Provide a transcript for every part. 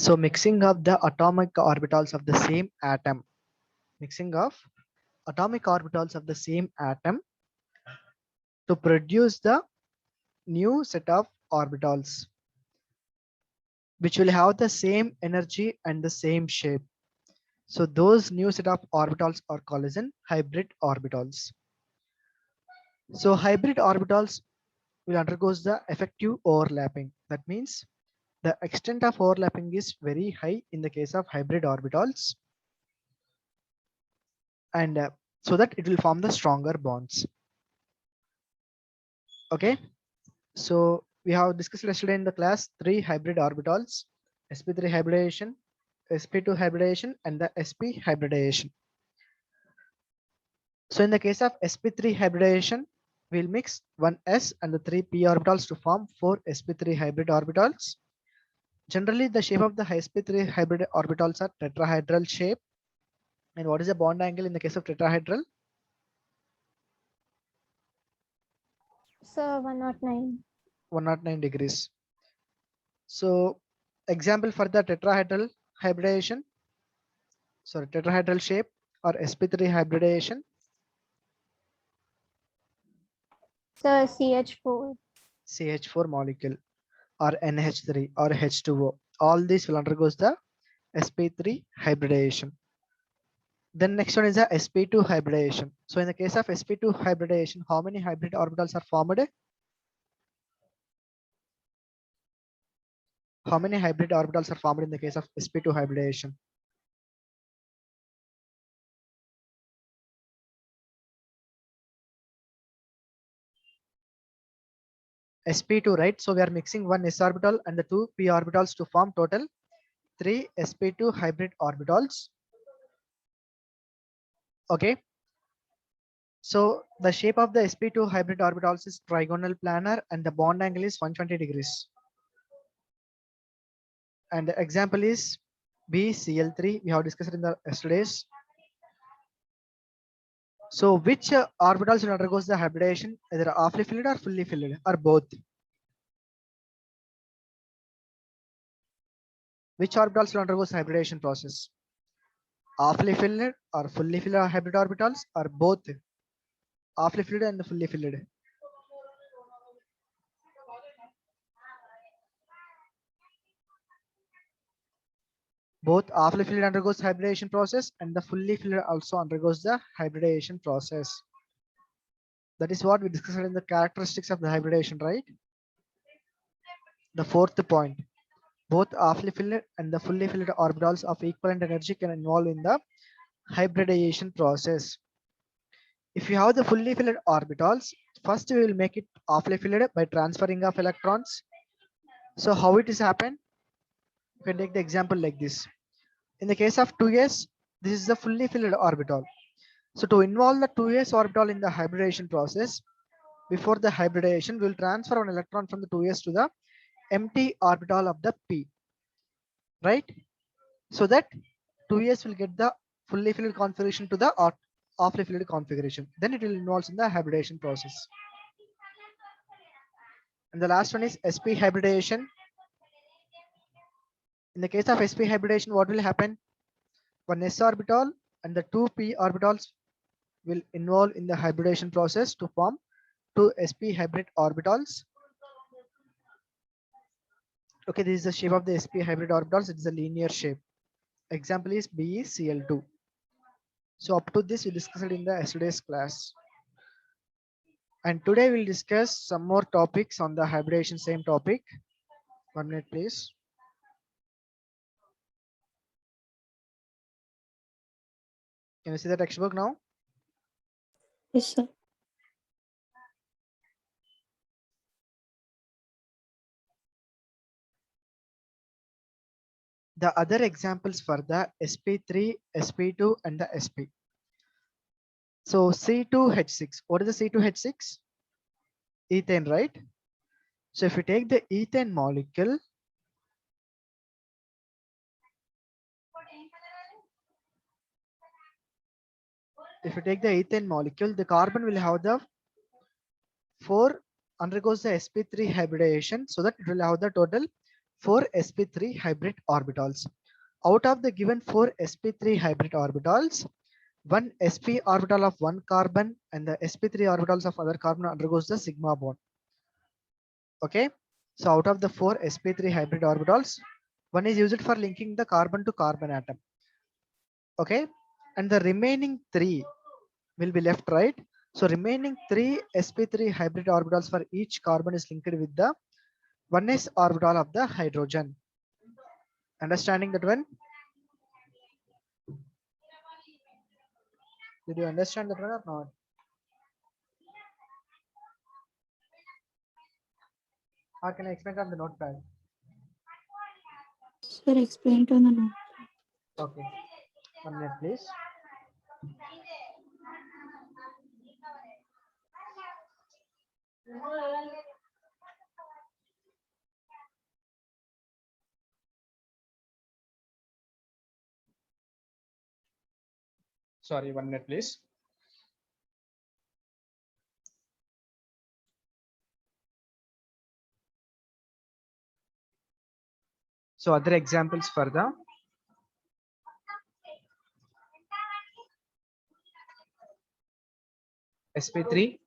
So mixing of the atomic orbitals of the same atom, mixing of atomic orbitals of the same atom to produce the new set of orbitals which will have the same energy and the same shape. So those new set of orbitals are called as an hybrid orbitals. So hybrid orbitals will undergoes the effective overlapping. That means the extent of overlapping is very high in the case of hybrid orbitals, and so that it will form the stronger bonds. Okay, so we have discussed yesterday in the class three hybrid orbitals: sp3 hybridization, sp2 hybridization, and the sp hybridization. So in the case of sp3 hybridization, we'll mix one s and the three p orbitals to form four sp3 hybrid orbitals. Generally, the shape of the sp3 hybrid orbitals are tetrahedral shape. And what is the bond angle in the case of tetrahedral? So 109. 109 degrees. So example for the tetrahedral hybridization, sorry, tetrahedral shape or sp3 hybridization. So CH4. CH4 molecule or NH3 or H2O. All these will undergoes the sp3 hybridization. Then next one is the sp2 hybridization. So in the case of sp2 hybridization, how many hybrid orbitals are formed? How many hybrid orbitals are formed in the case of sp2 hybridization? sp2, right? So we are mixing one s orbital and the two p orbitals to form total three sp2 hybrid orbitals. Okay. So the shape of the sp2 hybrid orbitals is trigonal planar and the bond angle is 120 degrees. And the example is BCl3. We have discussed in the yesterday's. So which orbitals will undergoes the hybridization, either halfly filled or fully filled or both? Which orbitals will undergoes hybridization process? Halfly filled or fully filled hybrid orbitals or both? Halfly filled and fully filled. Both halfly filled undergoes hybridization process and the fully filled also undergoes the hybridization process. That is what we discussed in the characteristics of the hybridization, right? The fourth point, both halfly filled and the fully filled orbitals of equivalent energy can involve in the hybridization process. If you have the fully filled orbitals, first we will make it halfly filled by transferring of electrons. So how it is happen? You can take the example like this. In the case of 2s, this is the fully filled orbital. So to involve the 2s orbital in the hybridization process, before the hybridization, we will transfer an electron from the 2s to the empty orbital of the p, right? So that 2s will get the fully filled configuration to the halfly filled configuration. Then it will involve in the hybridization process. And the last one is sp hybridization. In the case of sp hybridization, what will happen? One s orbital and the two p orbitals will involve in the hybridization process to form two sp hybrid orbitals. Okay, this is the shape of the sp hybrid orbitals. It is a linear shape. Example is BeCl2. So up to this we discussed in the yesterday's class. And today we'll discuss some more topics on the hybridization, same topic. 1 minute, please. Can you see the textbook now? Yes, sir. The other examples for the sp3, sp2, and the sp. So C2H6. What is the C2H6? Ethane, right? So if you take the ethane molecule, the carbon will have the 4 undergoes the sp3 hybridization, so that it will have the total 4 sp3 hybrid orbitals. Out of the given 4 sp3 hybrid orbitals, one sp orbital of one carbon and the sp3 orbitals of other carbon undergoes the sigma bond. Okay, so out of the 4 sp3 hybrid orbitals, one is used for linking the carbon to carbon atom. Okay, and the remaining 3 will be left, right? So remaining 3 sp3 hybrid orbitals for each carbon is linked with the 1s orbital of the hydrogen. Understanding that one? Did you understand that one or not? How can I explain on the notepad? Sir, explain to the note. Okay, 1 minute please. Sorry, 1 minute please. So other examples for the sp3,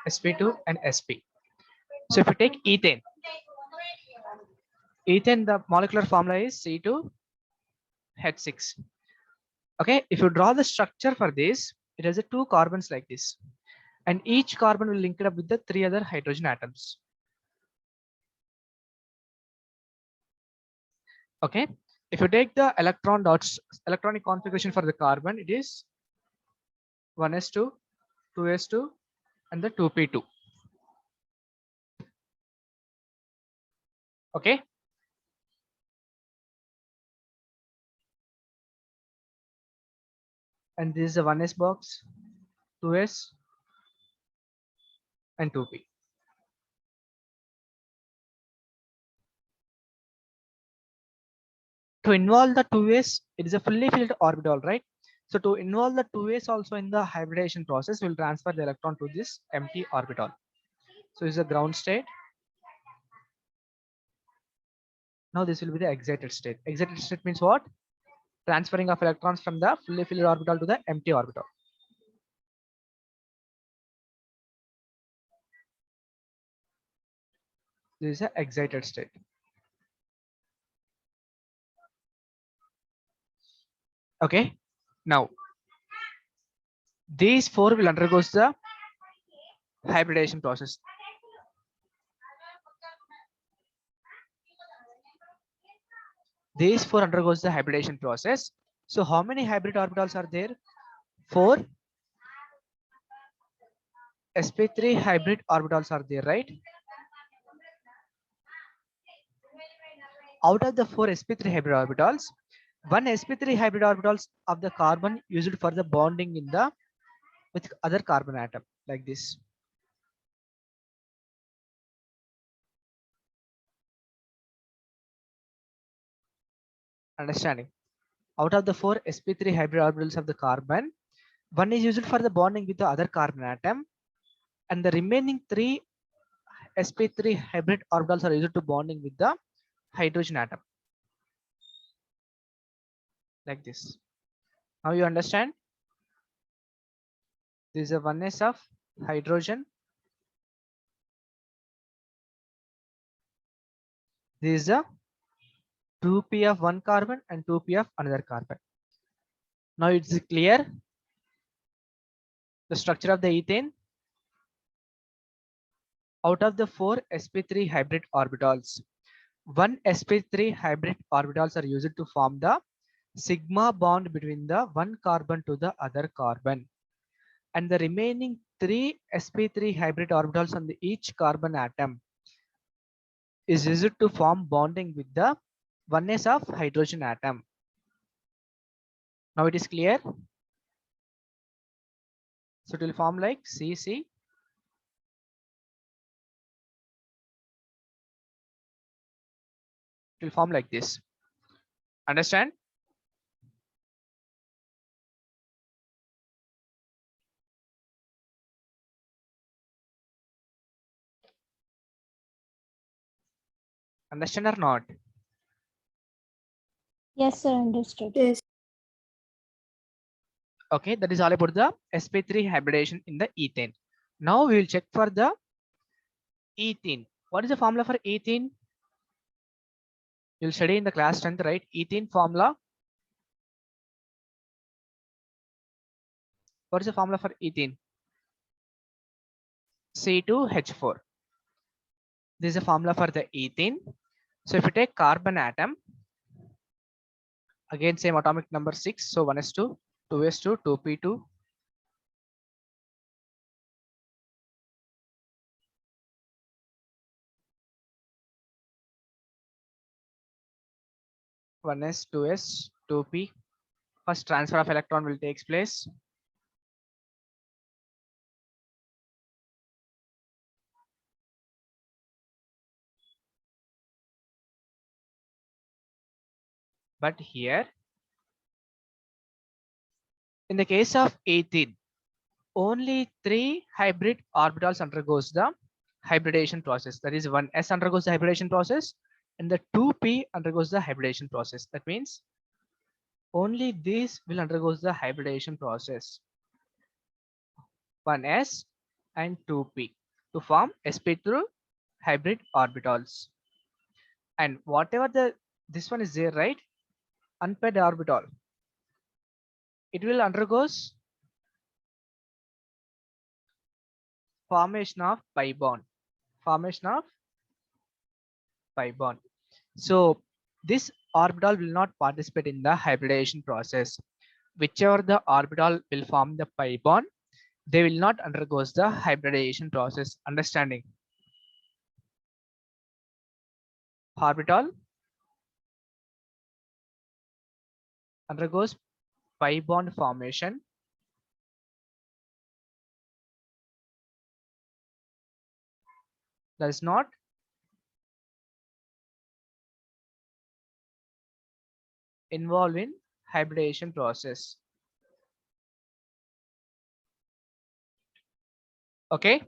sp2 and sp. So if you take ethane, the molecular formula is C2H6. Okay, if you draw the structure for this, it has a 2 carbons like this, and each carbon will link it up with the 3 other hydrogen atoms. Okay, if you take the electronic configuration for the carbon, it is 1s2, 2s2 and the 2p2. Okay, and this is a 1s box, 2s and 2p. To involve the 2s, it is a fully filled orbital, right? So to involve the 2s also in the hybridization process, we'll transfer the electron to this empty orbital. So it's a ground state. Now this will be the excited state. Excited state means what? Transferring of electrons from the fully filled orbital to the empty orbital. This is an excited state. Okay, now these 4 will undergo the hybridization process. These 4 undergoes the hybridization process. So how many hybrid orbitals are there? 4 sp3 hybrid orbitals are there, right? Out of the 4 sp3 hybrid orbitals, one sp3 hybrid orbitals of the carbon used for the bonding in the with other carbon atom, like this. Understanding? Out of the 4 sp3 hybrid orbitals of the carbon, one is used for the bonding with the other carbon atom, and the remaining 3 sp3 hybrid orbitals are used to bonding with the hydrogen atom, like this. Now you understand? This is a 1s of hydrogen. This is a 2p of one carbon and 2p of another carbon. Now it's clear the structure of the ethane. Out of the 4 sp3 hybrid orbitals, one sp3 hybrid orbitals are used to form the sigma bond between the one carbon to the other carbon, and the remaining 3 sp3 hybrid orbitals on the each carbon atom is used to form bonding with the 1s of hydrogen atom. Now it is clear. So it will form like CC. It will form like this. Understand? Understand or not? Yes, sir. Understood. Yes. Okay, that is all about the sp3 hybridization in the ethane. Now we will check for the ethene. What is the formula for ethene? You'll study in the class 10th, right? Ethene formula. What is the formula for ethene? C2H4. This is the formula for the ethene. So if you take carbon atom, again same atomic number 6. So 1s2, 2s2, 2p2. One s, 2s, 2p. First transfer of electron will take place. But here, in the case of ethene, only 3 hybrid orbitals undergoes the hybridization process. That is, 1s undergoes the hybridization process and the 2p undergoes the hybridization process. That means only these will undergoes the hybridization process. 1s and 2p to form sp2 hybrid orbitals. And whatever this one is there, right? Unpaired orbital, it will undergoes formation of pi bond. Formation of pi bond. So this orbital will not participate in the hybridization process. Whichever the orbital will form the pi bond, they will not undergoes the hybridization process. Understanding? Orbital undergoes pi bond formation. Does not involve in hybridization process. Okay,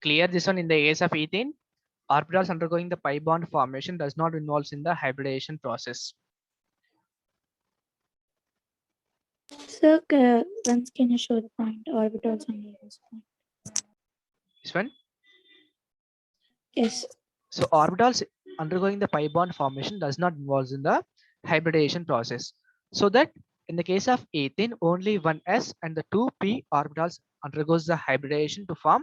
clear this one. In the case of ethene, orbitals undergoing the pi bond formation does not involve in the hybridization process. Sir, once can you show the point orbitals under this point? This one. Yes. So orbitals undergoing the pi bond formation does not involve in the hybridization process. So that in the case of ethene, only 1s and the 2p orbitals undergoes the hybridization to form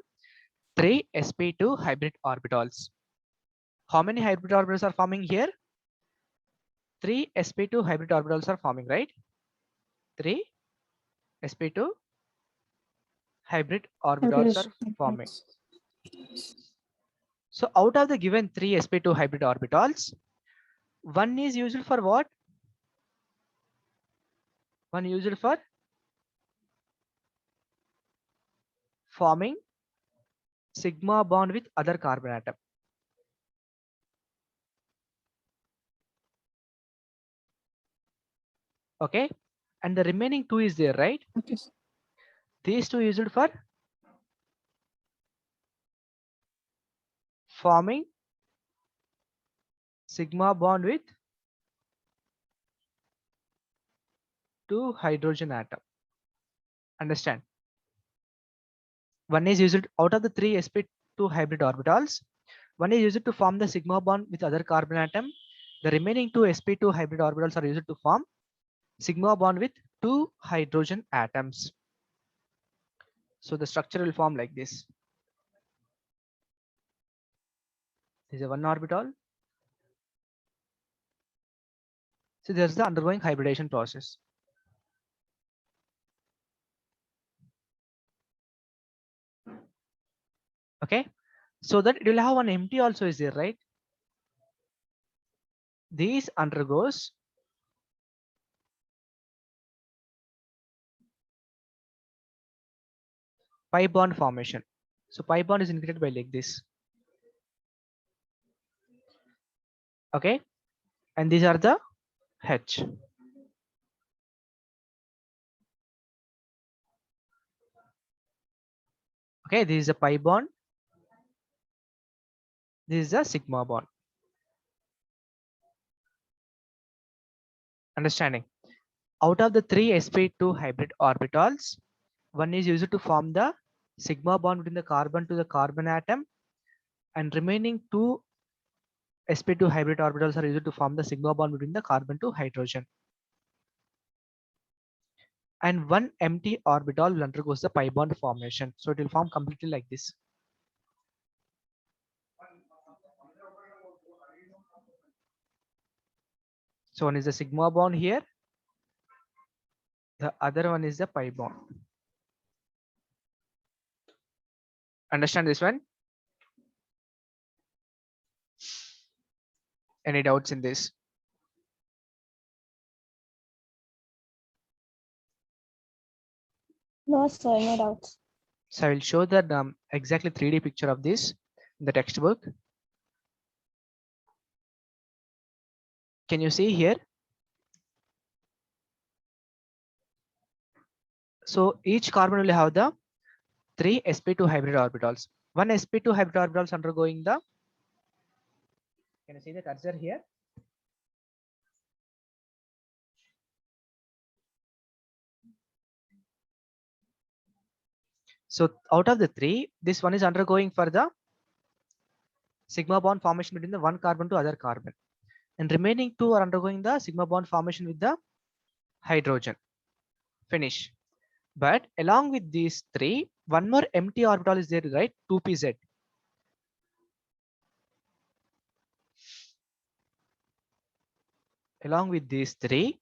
3 sp2 hybrid orbitals. How many hybrid orbitals are forming here? 3 sp2 hybrid orbitals are forming, right? 3 sp2 hybrid orbitals are forming. So out of the given 3 sp2 hybrid orbitals, one is used for what? One used for forming sigma bond with other carbon atom. Okay, and the remaining 2 is there, right? Okay. These 2 used for forming sigma bond with 2 hydrogen atom. Understand? One is used out of the 3 sp2 hybrid orbitals. One is used to form the sigma bond with other carbon atom. The remaining 2 sp2 hybrid orbitals are used to form sigma bond with 2 hydrogen atoms. So the structure will form like this. This is a 1 orbital. So there's the undergoing hybridization process. Okay, so that it will have one empty also is there, right? These undergoes pi bond formation. So pi bond is indicated by like this. Okay, and these are the H. Okay, this is a pi bond. This is a sigma bond. Understanding? Out of the 3 sp2 hybrid orbitals, one is used to form the sigma bond between the carbon to the carbon atom, and remaining 2 sp2 hybrid orbitals are used to form the sigma bond between the carbon to hydrogen. And one empty orbital will undergo the pi bond formation. So it will form completely like this. So one is the sigma bond here. The other one is the pi bond. Understand this one? Any doubts in this? No, sir, no doubts. So I will show the exactly 3D picture of this in the textbook. Can you see here? So each carbon will have the 3 sp2 hybrid orbitals. One sp2 hybrid orbital is undergoing the. Can you see the cursor here? So out of the 3, this one is undergoing for the sigma bond formation between the one carbon to other carbon, and remaining 2 are undergoing the sigma bond formation with the hydrogen. Finish. But along with these 3, one more empty orbital is there, right? 2pz. Along with these 3,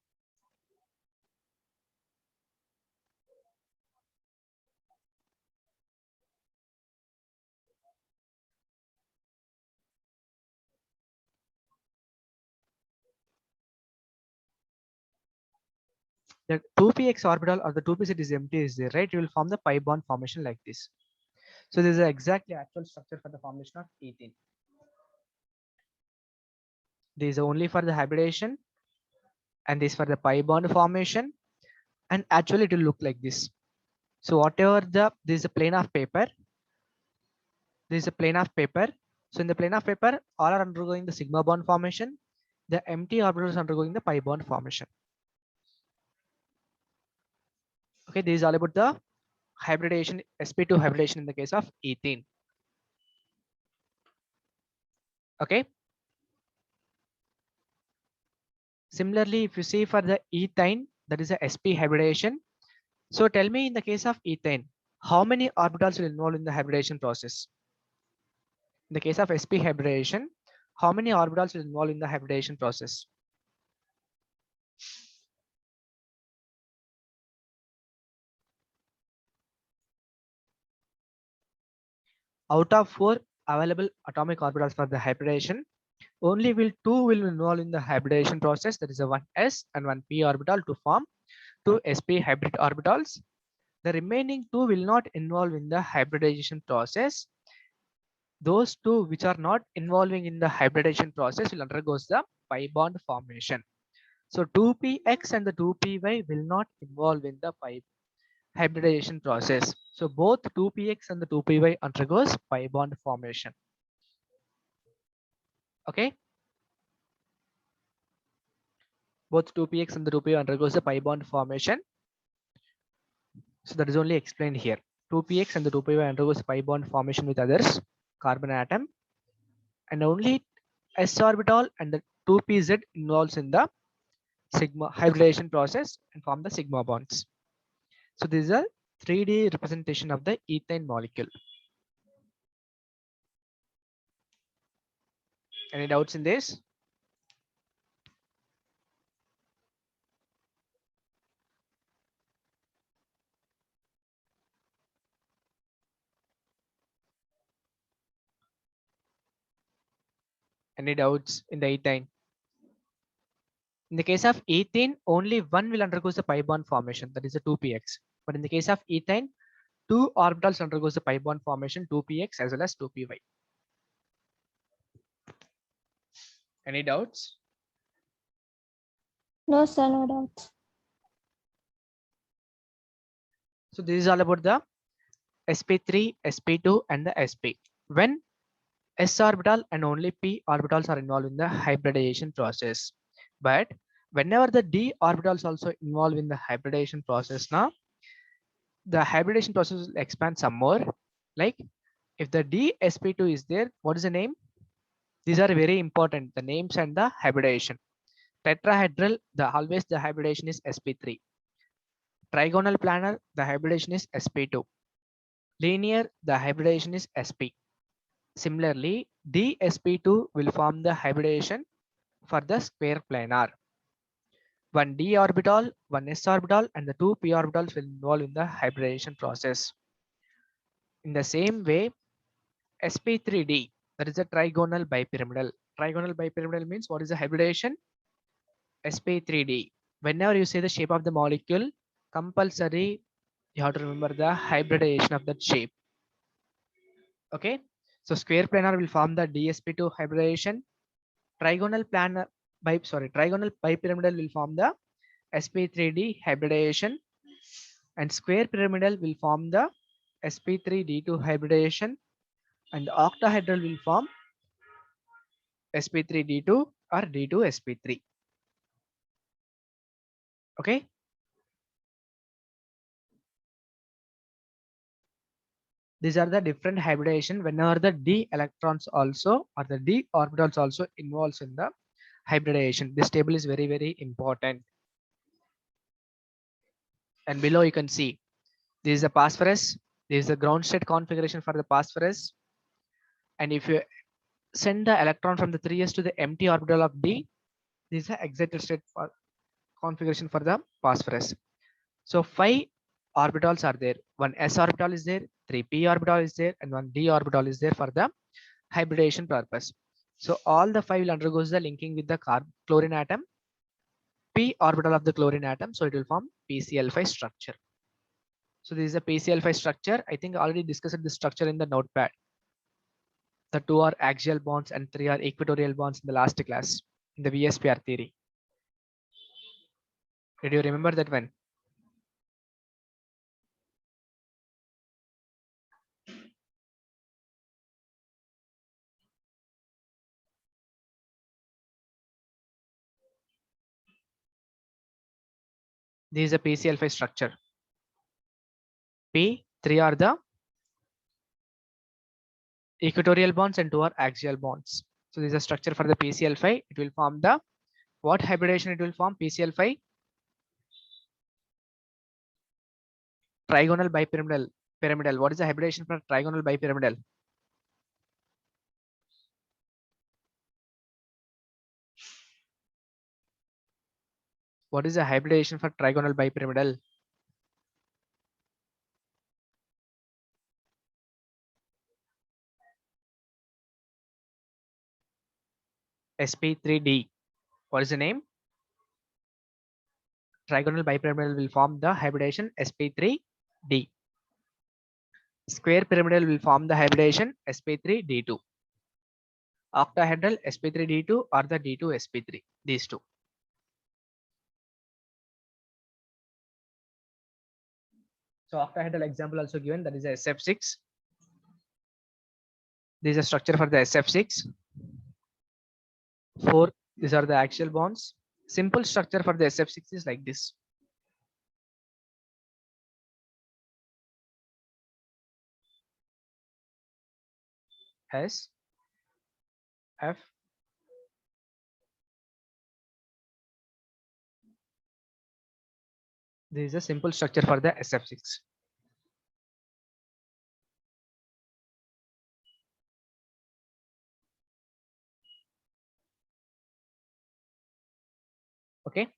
the 2px orbital or the 2pz is empty is there, right? You will form the pi bond formation like this. So this is the exactly actual structure for the formation of ethene. This is only for the hybridization, and this for the pi bond formation, and actually it will look like this. So whatever this is a plane of paper. This is a plane of paper. So in the plane of paper, all are undergoing the sigma bond formation. The empty orbital is undergoing the pi bond formation. Okay, this is all about the hybridization, sp2 hybridization in the case of ethene. Okay. Similarly, if you see for the ethane, that is a sp hybridization. So tell me, in the case of ethane, how many orbitals will involve in the hybridization process? In the case of sp hybridization, how many orbitals will involve in the hybridization process? Out of 4 available atomic orbitals for the hybridization, only 2 will involve in the hybridization process. That is a 1s and 1p orbital to form 2 sp hybrid orbitals. The remaining 2 will not involve in the hybridization process. Those 2 which are not involving in the hybridization process will undergo the pi bond formation. So 2px and the 2py will not involve in the hybridization process. So both 2px and the 2py undergoes pi bond formation. Okay. Both 2px and the 2py undergoes the pi bond formation. So that is only explained here. 2px and the 2py undergoes pi bond formation with others carbon atom, and only s orbital and the 2pz involves in the sigma hybridization process and form the sigma bonds. So this is a 3D representation of the ethane molecule. Any doubts in this? Any doubts in the ethane? In the case of ethane, only one will undergo the pi bond formation, that is a 2px. But in the case of ethane, 2 orbitals undergoes the pi bond formation, 2px as well as 2py. Any doubts? No, sir, no doubts. So this is all about the sp3, sp2 and the sp. When s orbital and only p orbitals are involved in the hybridization process. But whenever the d orbitals also involved in the hybridization process, now the hybridization process will expand some more. Like if the dsp2 is there, what is the name? These are very important, the names and the hybridization. Tetrahedral, the always the hybridization is sp3. Trigonal planar, the hybridization is sp2. Linear, the hybridization is sp. Similarly, dsp2 will form the hybridization for the square planar. One d orbital, one s orbital, and the two p orbitals will involve in the hybridization process. In the same way, sp3d, that is a trigonal bipyramidal. Trigonal bipyramidal means what is the hybridization? sp3d. Whenever you say the shape of the molecule, compulsory you have to remember the hybridization of that shape. Okay, so square planar will form the dsp2 hybridization. Trigonal planar trigonal bipyramidal will form the sp3d hybridization, and square pyramidal will form the sp3d2 hybridization, and octahedral will form sp3d2 or d2sp3. Okay, these are the different hybridization whenever the d electrons also or the d orbitals also involves in the hybridization. This table is very, very important. And below you can see this is the phosphorus. This is the ground state configuration for the phosphorus. And if you send the electron from the 3s to the empty orbital of d, this is the excited state for configuration for the phosphorus. So 5 orbitals are there. One s orbital is there, 3 p orbital is there, and one d orbital is there for the hybridization purpose. So all the 5 will undergoes the linking with the chlorine atom, p orbital of the chlorine atom, so it will form PCl5 structure. So this is a PCl5 structure. I think I already discussed this structure in the notepad. The 2 are axial bonds and 3 are equatorial bonds in the last class in the VSPR theory. Did you remember that one? This is a PCl5 structure. P, 3 are the equatorial bonds and 2 are axial bonds. So this is a structure for the PCl5. It will form the what hybridization it will form? PCl5 trigonal bipyramidal. Pyramidal. What is the hybridization for trigonal bipyramidal? What is the hybridization for trigonal bipyramidal? sp3d. What is the name? Trigonal bipyramidal will form the hybridization sp3d. Square pyramidal will form the hybridization sp3d2. Octahedral sp3d2 or the d2sp3. These two. So octahedral example also given, that is a SF6. This is a structure for the SF6. 4, these are the axial bonds. Simple structure for the SF6 is like this. S, F, this is a simple structure for the SF6. Okay.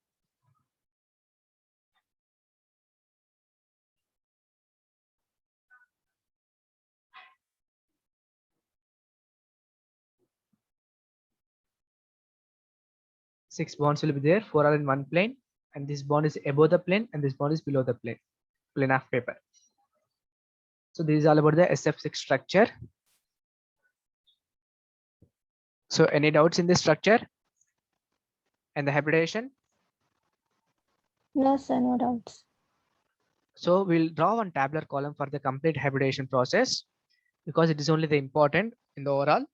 Six bonds will be there, 4 are in one plane, and this bond is above the plane, and this bond is below the plane of paper. So this is all about the SF6 structure. So any doubts in this structure and the hybridization? No, sir, no doubts. So we'll draw one tabular column for the complete hybridization process because it is only the important in the overall.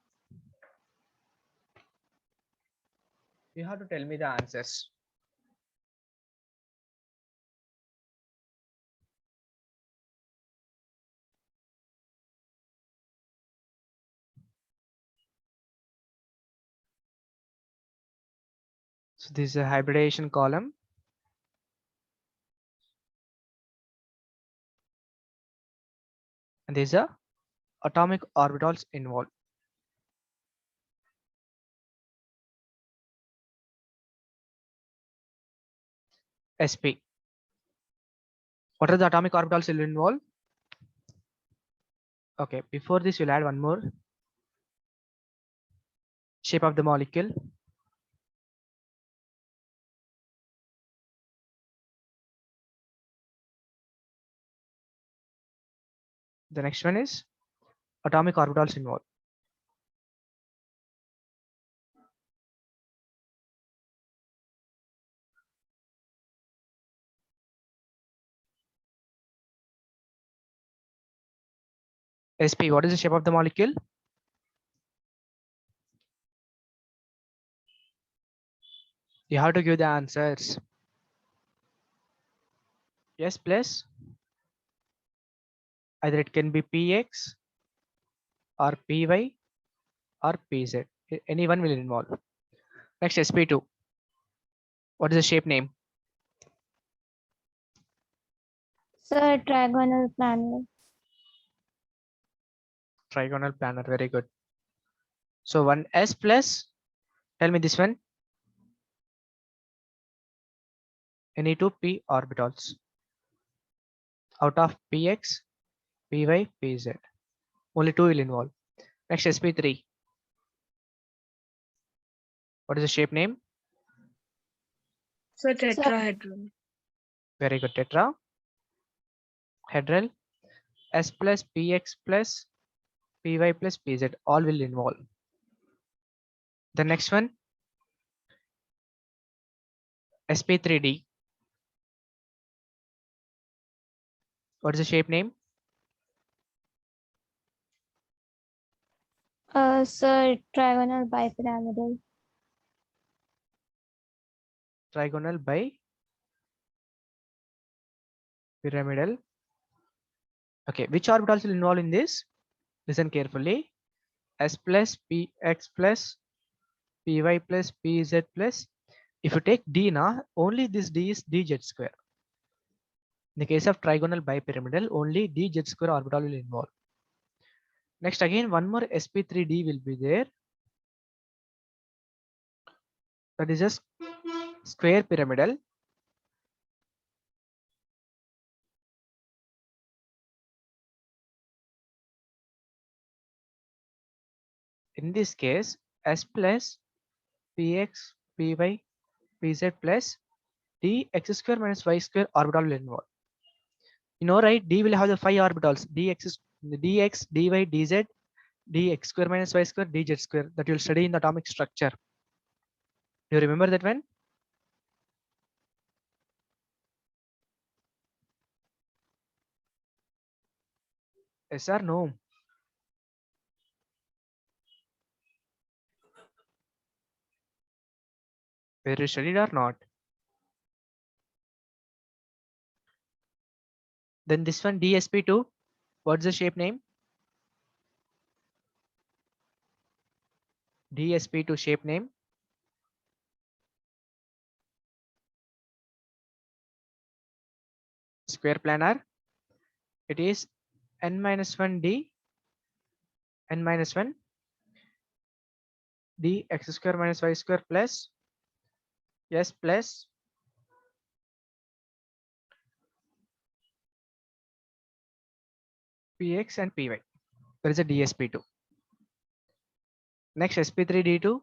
You have to tell me the answers. So this is a hybridization column. And these are atomic orbitals involved. sp. What are the atomic orbitals will involve? Okay, before this we'll add one more. Shape of the molecule. The next one is atomic orbitals involved. sp. What is the shape of the molecule? You have to give the answers. S plus. Either it can be px or py or pz. Anyone will involve. Next, sp2. What is the shape name? Sir, trigonal planar. Trigonal planar. Very good. So one s plus. Tell me this one. Any two p orbitals. Out of px, py, pz. Only two will involve. Next, sp3. What is the shape name? So tetrahedron. Very good. Tetrahedral. S plus px plus py plus pz. All will involve. The next one. sp3d. What is the shape name? Sir, trigonal bipyramidal. Trigonal by pyramidal. Okay, which orbitals will involve in this? Listen carefully. S plus px plus py plus pz plus. If you take d na, only this d is dz square. In the case of trigonal bipyramidal, only dz square orbital will involve. Next, again, one more sp3d will be there. That is a square pyramidal. In this case, s plus px py pz plus d x square minus y square orbital will involve. You know, right? D will have the 5 orbitals: dx, dy, dz, dx square minus y square, dz square, that you'll study in the atomic structure. Do you remember that one? Yes or no? Were you studied or not? Then this one dsp2, what's the shape name? dsp2 shape name. Square planar. It is n minus 1 d n minus 1 d x square minus y square plus s plus px and py. There is a dsp2. Next, sp3d2.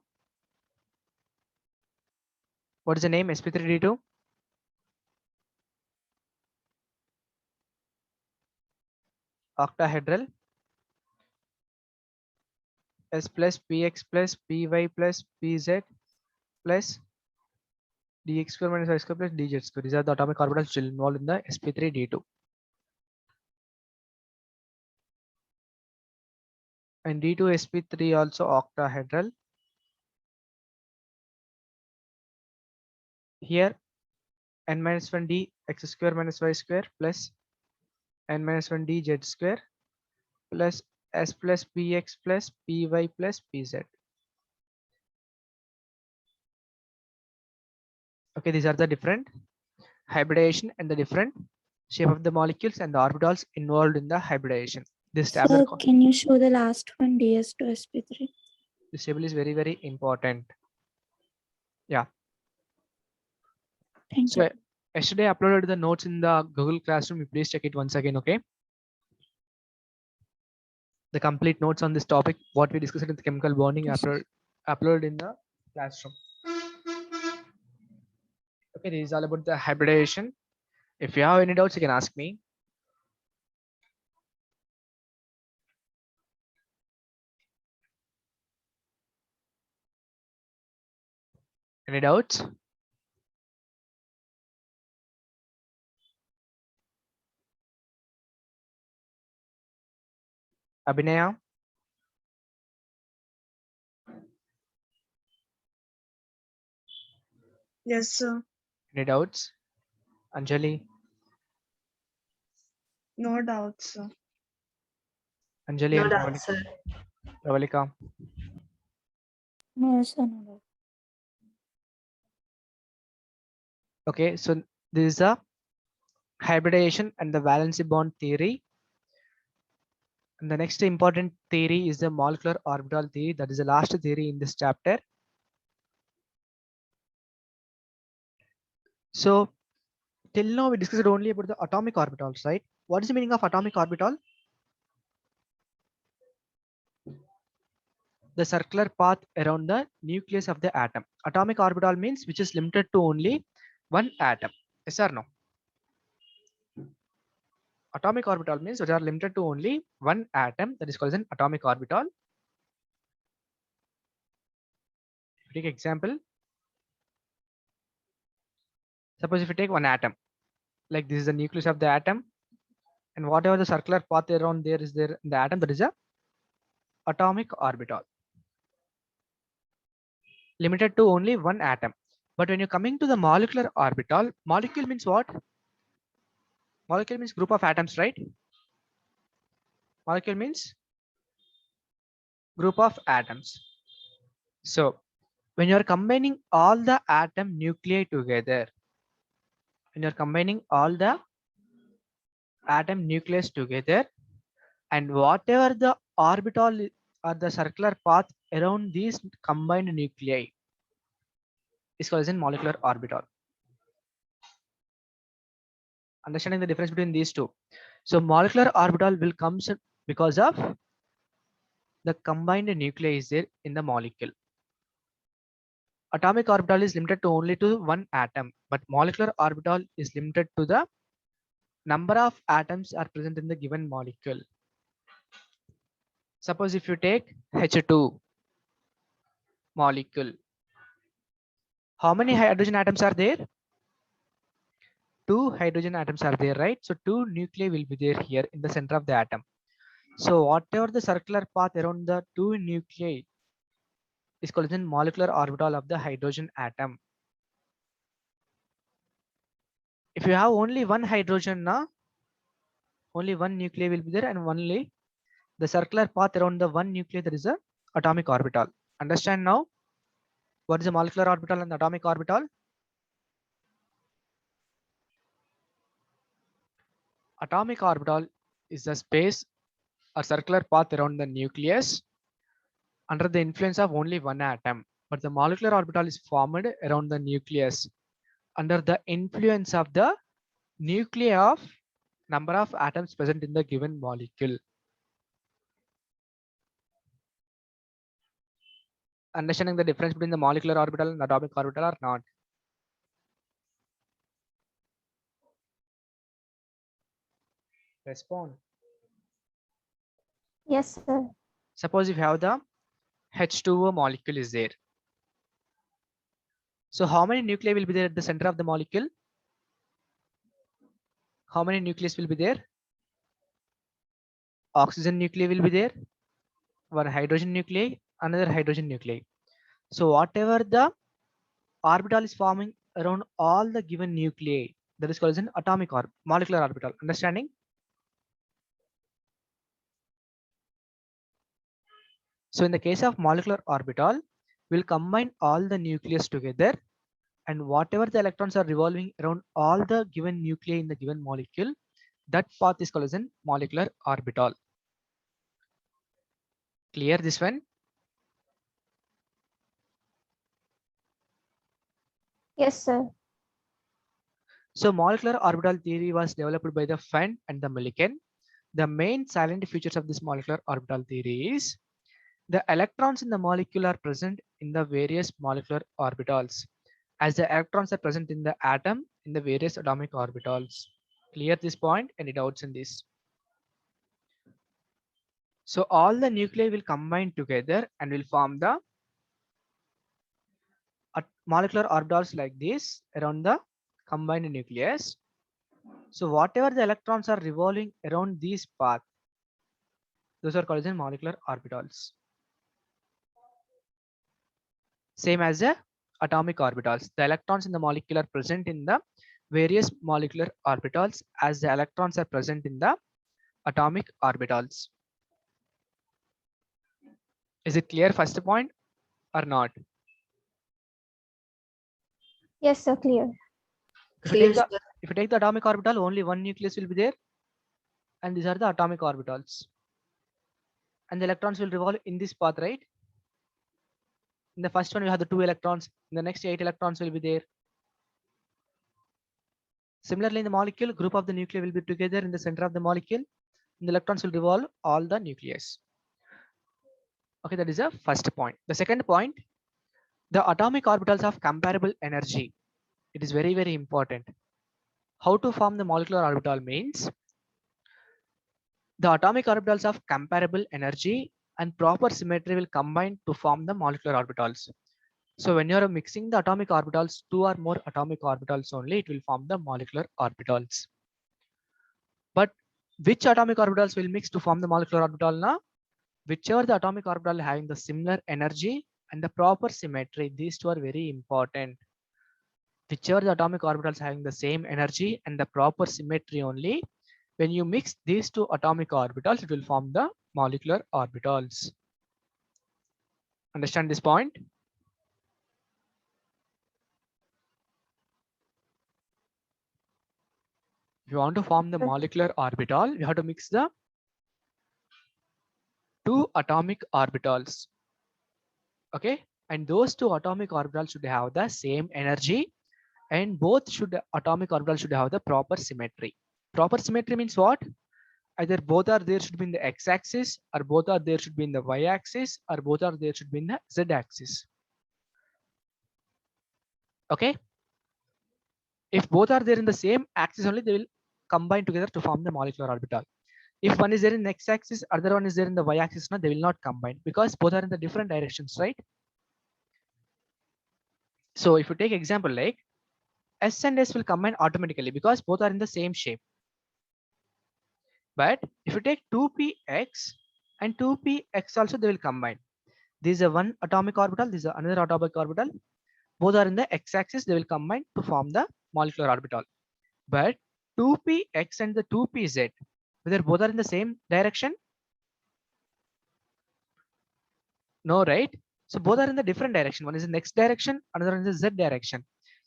What is the name? sp3d2. Octahedral. S plus px plus py plus pz plus dx square minus y square plus dz square. These are the atomic orbitals still involved in the sp3d2. And d2 sp3 also octahedral. Here n minus 1 d x square minus y square plus n minus 1 d z square plus s plus px plus py plus pz. Okay, these are the different hybridization and the different shape of the molecules and the orbitals involved in the hybridization. This Sir, can you show the last one, DS to SP3? this table is very, very important. Yeah. Thank So you. yesterday I uploaded the notes in the Google Classroom. You please check it once again, okay? The complete notes on this topic, what we discussed in the chemical bonding, Yes, sir. uploaded in the classroom. Okay, this is all about the hybridization. If you have any doubts, you can ask me. Any doubts? Abhinaya? Yes, sir. Any doubts? Anjali? No doubt, sir. Anjali No and doubt, sir. Pravalika? No, sir, no. Okay, so this is the hybridization and the valency bond theory. And the next important theory is the molecular orbital theory. That is the last theory in this chapter. So till now we discussed only about the atomic orbitals, right? What is the meaning of atomic orbital? The circular path around the nucleus of the atom. Atomic orbital means which is limited to only one atom. Yes or no? Atomic orbital means which are limited to only one atom. That is called an atomic orbital. Take example. Suppose if you take one atom, like this is the nucleus of the atom, and whatever the circular path around there is there in the atom, that is a atomic orbital. Limited to only one atom. But when you're coming to the molecular orbital, molecule means what? Molecule means group of atoms, right? Molecule means group of atoms. So when you're combining all the atom nuclei together, when you're combining all the atom nucleus together, and whatever the orbital or the circular path around these combined nuclei is called as a molecular orbital. Understanding the difference between these two. So molecular orbital will come because of the combined nuclei is there in the molecule. Atomic orbital is limited to only to one atom, but molecular orbital is limited to the number of atoms are present in the given molecule. Suppose if you take H2 molecule, how many hydrogen atoms are there? 2 hydrogen atoms are there, right? So 2 nuclei will be there here in the center of the atom. So whatever the circular path around the 2 nuclei is called the molecular orbital of the hydrogen atom. If you have only one hydrogen now, only one nuclei will be there, and only the circular path around the one nuclei, there is a atomic orbital. Understand now what is the molecular orbital and the atomic orbital? Atomic orbital is the space or circular path around the nucleus under the influence of only one atom, but the molecular orbital is formed around the nucleus under the influence of the nuclei of number of atoms present in the given molecule. Understanding the difference between the molecular orbital and atomic orbital or not? Respond. Yes, sir. Suppose if you have the H2O molecule is there. So how many nuclei will be there at the center of the molecule? How many nucleus will be there? Oxygen nuclei will be there. One hydrogen nuclei, another hydrogen nuclei. So whatever the orbital is forming around all the given nuclei, that is called as an atomic or molecular orbital. Understanding? So in the case of molecular orbital, we'll combine all the nucleus together, and whatever the electrons are revolving around all the given nuclei in the given molecule, that path is called as a molecular orbital. Clear this one? Yes, sir. So molecular orbital theory was developed by the Fenn and the Millikan. The main silent features of this molecular orbital theory is the electrons in the molecule are present in the various molecular orbitals, as the electrons are present in the atom in the various atomic orbitals. Clear this point? Any doubts in this? So all the nuclei will combine together and will form the molecular orbitals like this around the combined nucleus. So whatever the electrons are revolving around this path, those are called as molecular orbitals. Same as the atomic orbitals. The electrons in the molecule are present in the various molecular orbitals as the electrons are present in the atomic orbitals. Is it clear first point or not? Yes, sir. Clear. If you take the atomic orbital, only one nucleus will be there, and these are the atomic orbitals. And the electrons will revolve in this path, right? In the first one, you have the 2 electrons. In the next 8 electrons will be there. Similarly, in the molecule, group of the nuclei will be together in the center of the molecule. And the electrons will revolve all the nucleus. Okay, that is the first point. The second point, the atomic orbitals of comparable energy. It is very, very important. How to form the molecular orbital means the atomic orbitals of comparable energy and proper symmetry will combine to form the molecular orbitals. So when you are mixing the atomic orbitals, 2 or more atomic orbitals only, it will form the molecular orbitals. But which atomic orbitals will mix to form the molecular orbital now? Whichever the atomic orbital having the similar energy and the proper symmetry, these two are very important. Whichever the atomic orbitals having the same energy and the proper symmetry only, when you mix these two atomic orbitals, it will form the molecular orbitals. Understand this point? If you want to form the molecular orbital, you have to mix the 2 atomic orbitals. Okay, and those 2 atomic orbitals should have the same energy, and both atomic orbitals should have the proper symmetry. Proper symmetry means what? Either both are there should be in the x-axis, or both are there should be in the y-axis, or both are there should be in the z-axis. Okay, if both are there in the same axis only, they will combine together to form the molecular orbital. If one is there in the x-axis, other one is there in the y-axis, no, they will not combine because both are in the different directions, right? So if you take example like S and S will combine automatically because both are in the same shape. But if you take 2px and 2px also, they will combine. This is one atomic orbital, this is another atomic orbital. Both are in the x-axis, they will combine to form the molecular orbital. But 2px and the 2pz, whether both are in the same direction? No, right? So both are in the different direction. One is in the x direction, another one is the z direction.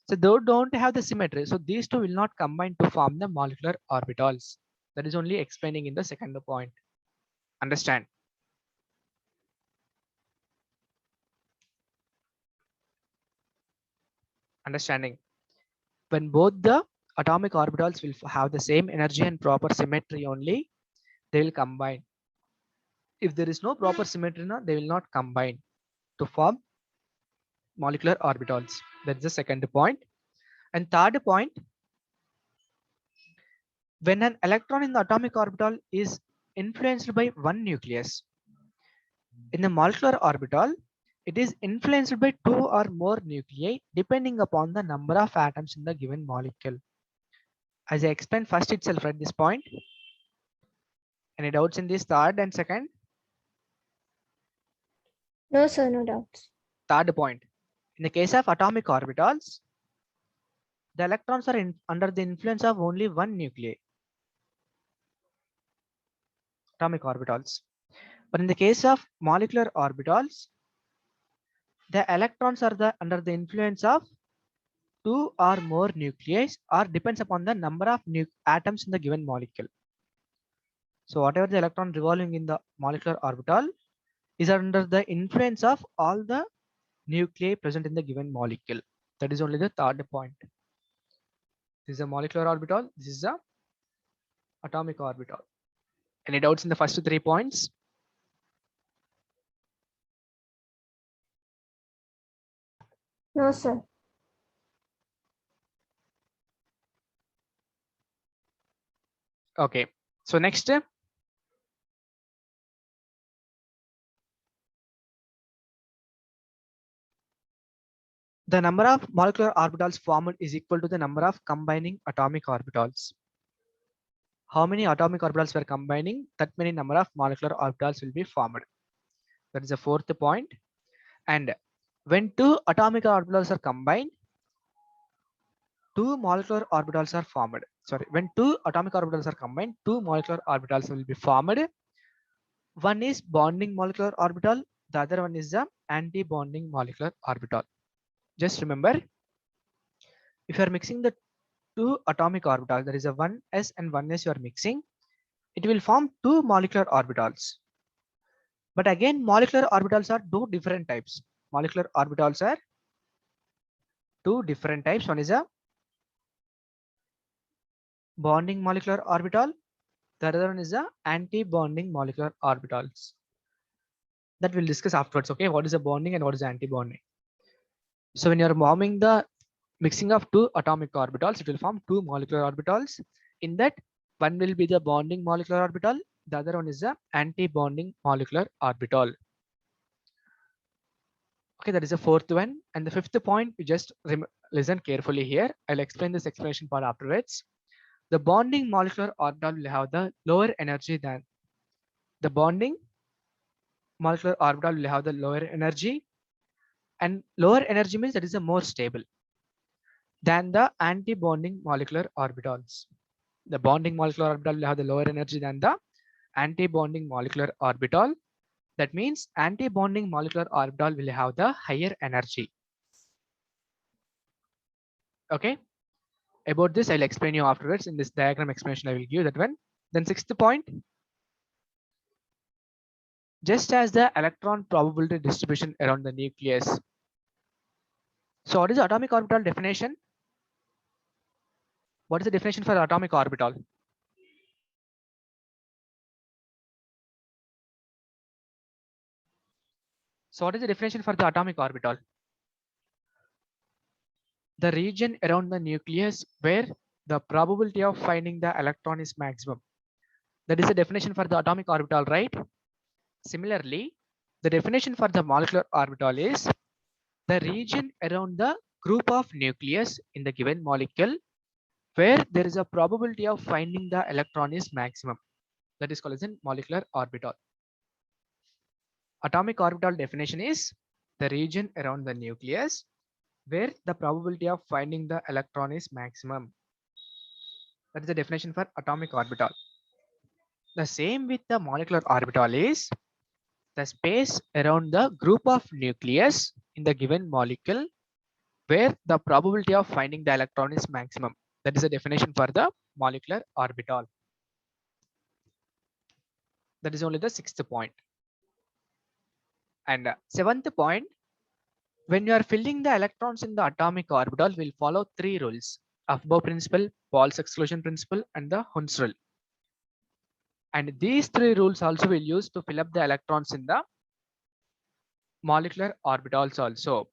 So they don't have the symmetry. So these two will not combine to form the molecular orbitals. That is only explaining in the second point. Understand? Understanding? When both the atomic orbitals will have the same energy and proper symmetry only, they will combine. If there is no proper symmetry, they will not combine to form molecular orbitals. That's the second point. And third point, when an electron in the atomic orbital is influenced by one nucleus, in the molecular orbital, it is influenced by 2 or more nuclei depending upon the number of atoms in the given molecule. As I explained first itself at this point. Any doubts in this third and second? No, sir. No doubts. Third point. In the case of atomic orbitals, the electrons are under the influence of only one nuclei. Atomic orbitals. But in the case of molecular orbitals, the electrons are under the influence of two or more nuclei or depends upon the number of atoms in the given molecule. So whatever the electron revolving in the molecular orbital is under the influence of all the nuclei present in the given molecule. That is only the third point. This is a molecular orbital. This is a atomic orbital. Any doubts in the first 3 points? No, sir. Okay. So next, the number of molecular orbitals formed is equal to the number of combining atomic orbitals. How many atomic orbitals were combining, that many number of molecular orbitals will be formed. That is the fourth point. And when two atomic orbitals are combined, two molecular orbitals are formed. Sorry, when two atomic orbitals are combined, two molecular orbitals will be formed. One is bonding molecular orbital, the other one is the anti-bonding molecular orbital. Just remember, if you are mixing the two atomic orbitals, there is a 1s and 1s you are mixing, it will form two molecular orbitals. But again, molecular orbitals are two different types. Molecular orbitals are two different types. One is a bonding molecular orbital, the other one is a anti-bonding molecular orbitals. That we'll discuss afterwards. Okay, what is a bonding and what is anti-bonding? So when you're forming the mixing of two atomic orbitals, it will form two molecular orbitals. In that, one will be the bonding molecular orbital, the other one is the anti-bonding molecular orbital. Okay, that is the fourth one. And the fifth point, you just listen carefully here. I'll explain this explanation part afterwards. The bonding molecular orbital will have the lower energy than the bonding molecular orbital will have the lower energy, and lower energy means that is a more stable than the anti-bonding molecular orbitals. The bonding molecular orbital will have the lower energy than the anti-bonding molecular orbital. That means anti-bonding molecular orbital will have the higher energy. Okay. About this, I'll explain you afterwards in this diagram explanation. I will give that one. Then sixth point, just as the electron probability distribution around the nucleus. So what is the atomic orbital definition? What is the definition for the atomic orbital? So what is the definition for the atomic orbital? The region around the nucleus where the probability of finding the electron is maximum. That is the definition for the atomic orbital, right? Similarly, the definition for the molecular orbital is the region around the group of nucleus in the given molecule where there is a probability of finding the electron is maximum. That is called as a molecular orbital. Atomic orbital definition is the region around the nucleus where the probability of finding the electron is maximum. That is the definition for atomic orbital. The same with the molecular orbital is the space around the group of nucleus in the given molecule where the probability of finding the electron is maximum. That is the definition for the molecular orbital. That is only the sixth point. And seventh point, when you are filling the electrons in the atomic orbital, will follow three rules: Aufbau principle, Paul's exclusion principle, and the Hund's rule. And these three rules also will use to fill up the electrons in the molecular orbitals also.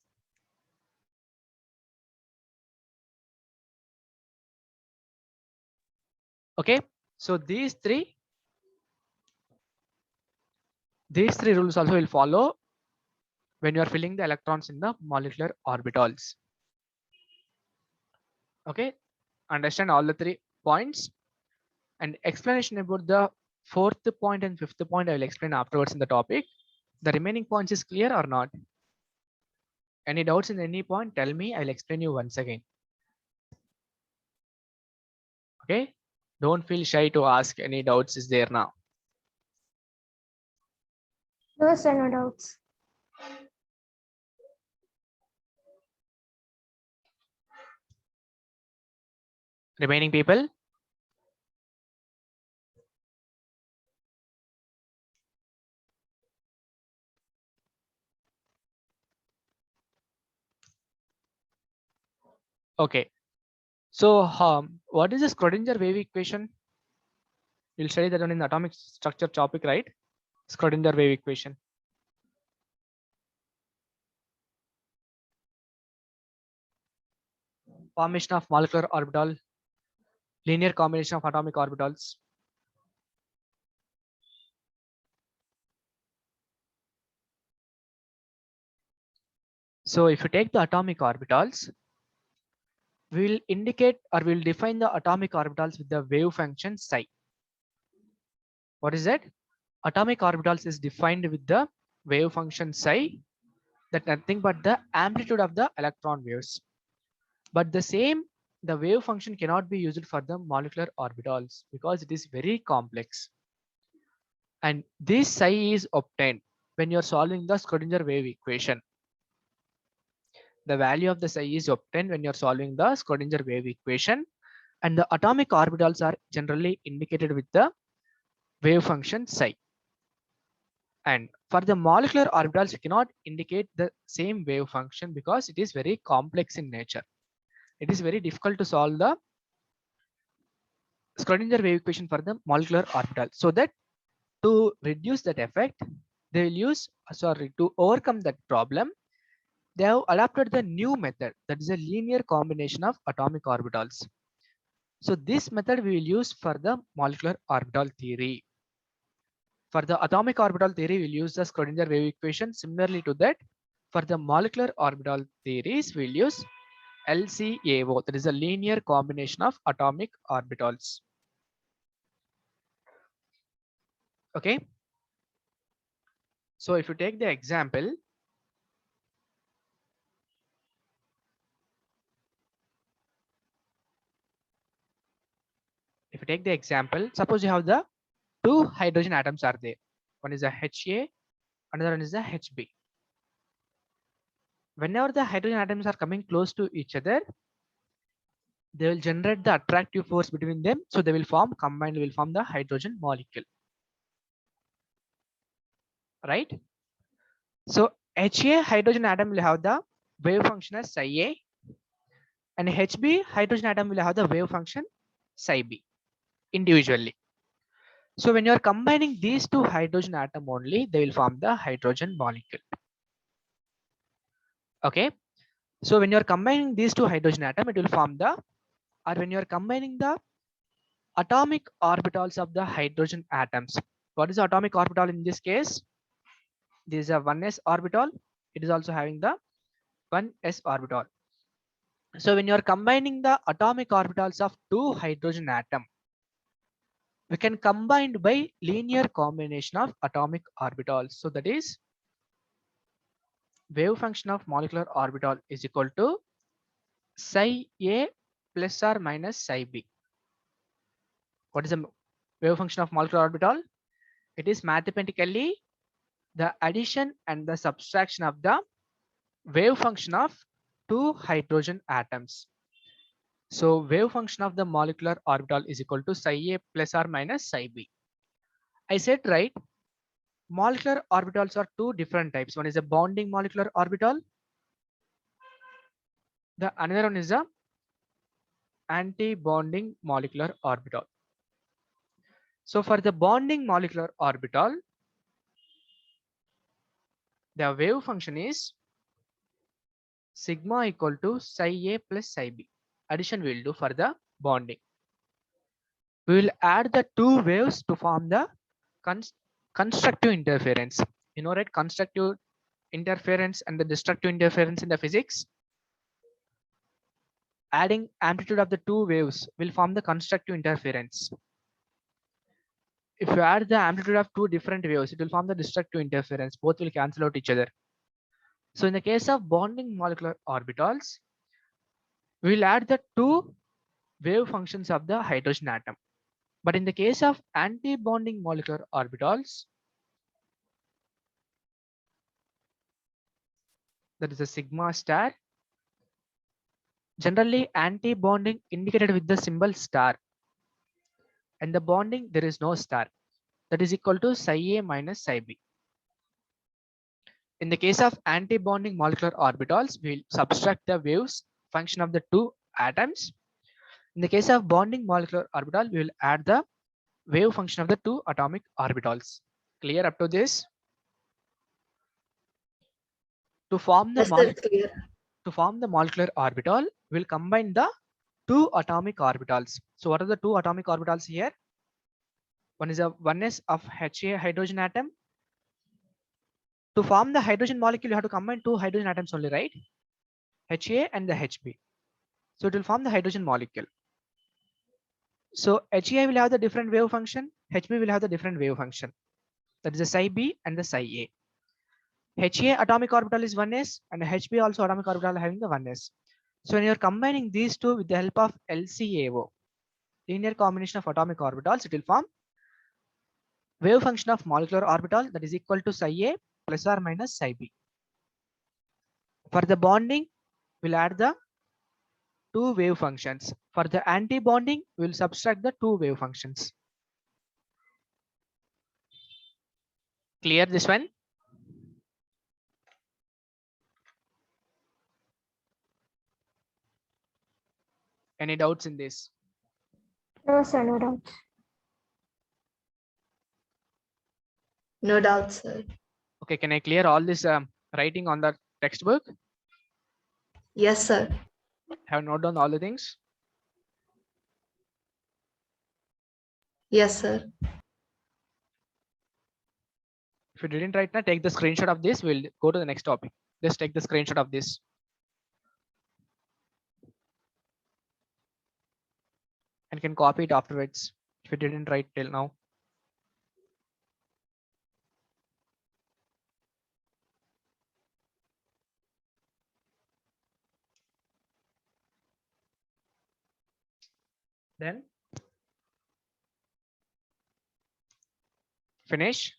Okay, so these three rules also will follow when you are filling the electrons in the molecular orbitals. Okay, understand all the 3 points, and explanation about the fourth point and fifth point I will explain afterwards in the topic. The remaining points is clear or not? Any doubts in any point, tell me, I'll explain you once again. Okay, don't feel shy to ask any doubts is there now. No, sir, no doubts. Remaining people? Okay. So what is the Schrodinger wave equation? We'll study that one in the atomic structure topic, right? Schrodinger wave equation. Formation of molecular orbital, linear combination of atomic orbitals. So if you take the atomic orbitals, we will indicate or we will define the atomic orbitals with the wave function psi. What is that? Atomic orbitals is defined with the wave function psi, that nothing but the amplitude of the electron waves. But the wave function cannot be used for the molecular orbitals because it is very complex. And this psi is obtained when you're solving the Schrodinger wave equation. The value of the psi is obtained when you're solving the Schrodinger wave equation, and the atomic orbitals are generally indicated with the wave function psi. And for the molecular orbitals, we cannot indicate the same wave function because it is very complex in nature. It is very difficult to solve the Schrodinger wave equation for the molecular orbital. So that to reduce that effect, they will use, to overcome that problem, they have adopted the new method, that is a linear combination of atomic orbitals. So this method we will use for the molecular orbital theory. For the atomic orbital theory, we'll use the Schrodinger wave equation. Similarly to that, for the molecular orbital theories, we'll use LCAO, that is a linear combination of atomic orbitals. Okay. So if you take the example, suppose you have the two hydrogen atoms are there. One is a HA, another one is a HB. Whenever the hydrogen atoms are coming close to each other, they will generate the attractive force between them. So they will form, combined will form the hydrogen molecule. Right? So HA hydrogen atom will have the wave function as psi A, and HB hydrogen atom will have the wave function psi B individually. So when you are combining these two hydrogen atom only, they will form the hydrogen molecule. Okay. So when you are combining these two hydrogen atom, it will form the, or when you are combining the atomic orbitals of the hydrogen atoms. What is the atomic orbital in this case? This is a 1s orbital. It is also having the 1s orbital. So when you are combining the atomic orbitals of two hydrogen atom, we can combine by linear combination of atomic orbitals. So that is wave function of molecular orbital is equal to psi A plus or minus psi B. What is the wave function of molecular orbital? It is mathematically the addition and the subtraction of the wave function of two hydrogen atoms. So wave function of the molecular orbital is equal to psi A plus or minus psi B. I said right, molecular orbitals are two different types. One is a bonding molecular orbital. The another one is a anti-bonding molecular orbital. So for the bonding molecular orbital, the wave function is sigma equal to psi A plus psi B. Addition we will do for the bonding. We will add the two waves to form the constructive interference. You know, right? Constructive interference and the destructive interference in the physics. Adding amplitude of the two waves will form the constructive interference. If you add the amplitude of two different waves, it will form the destructive interference. Both will cancel out each other. So in the case of bonding molecular orbitals, we will add the two wave functions of the hydrogen atom. But in the case of anti-bonding molecular orbitals, that is a sigma star, Generally, anti-bonding indicated with the symbol star. And the bonding, there is no star. That is equal to psi A minus psi B. In the case of anti-bonding molecular orbitals, we will subtract the waves function of the two atoms. In the case of bonding molecular orbital, we will add the wave function of the two atomic orbitals. Clear up to this? To form the Yes, sir, clear. to form the molecular orbital, we'll combine the two atomic orbitals. So what are the two atomic orbitals here? One is a oneness of HA hydrogen atom. To form the hydrogen molecule, you have to combine two hydrogen atoms only, right? HA and the HB. So it will form the hydrogen molecule. So HA will have the different wave function, HB will have the different wave function. That is the psi B and the psi A. HA atomic orbital is 1s and HB also atomic orbital having the 1s. So when you're combining these two with the help of LCAO, linear combination of atomic orbitals, it will form wave function of molecular orbital that is equal to psi A plus or minus psi B. For the bonding, we'll add the two wave functions. For the anti-bonding, we'll subtract the two wave functions. Clear this one? Any doubts in this? No, sir, no doubts. No doubt, sir. Okay, can I clear all this writing on the textbook? Yes, sir. Have noted down all the things? Yes, sir. If you didn't write now, take the screenshot of this. We'll go to the next topic. Just take the screenshot of this. And can copy it afterwards if you didn't write till now. Then finish.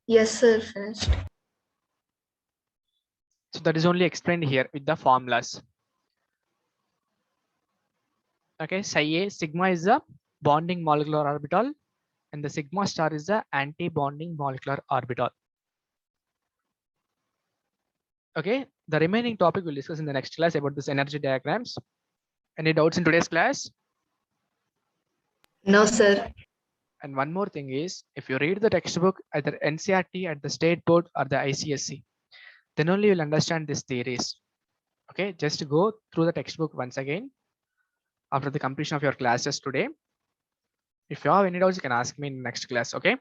Yes, sir. Finished. So that is only explained here with the formulas. Okay, psi A sigma is the bonding molecular orbital and the sigma star is the anti-bonding molecular orbital. Okay, the remaining topic we'll discuss in the next class about this energy diagrams. Any doubts in today's class? No, sir. And one more thing is, if you read the textbook either NCERT at the state board or the ICSE, then only you'll understand these theories. Okay, just go through the textbook once again after the completion of your classes today. If you have any doubts, you can ask me in the next class. Okay.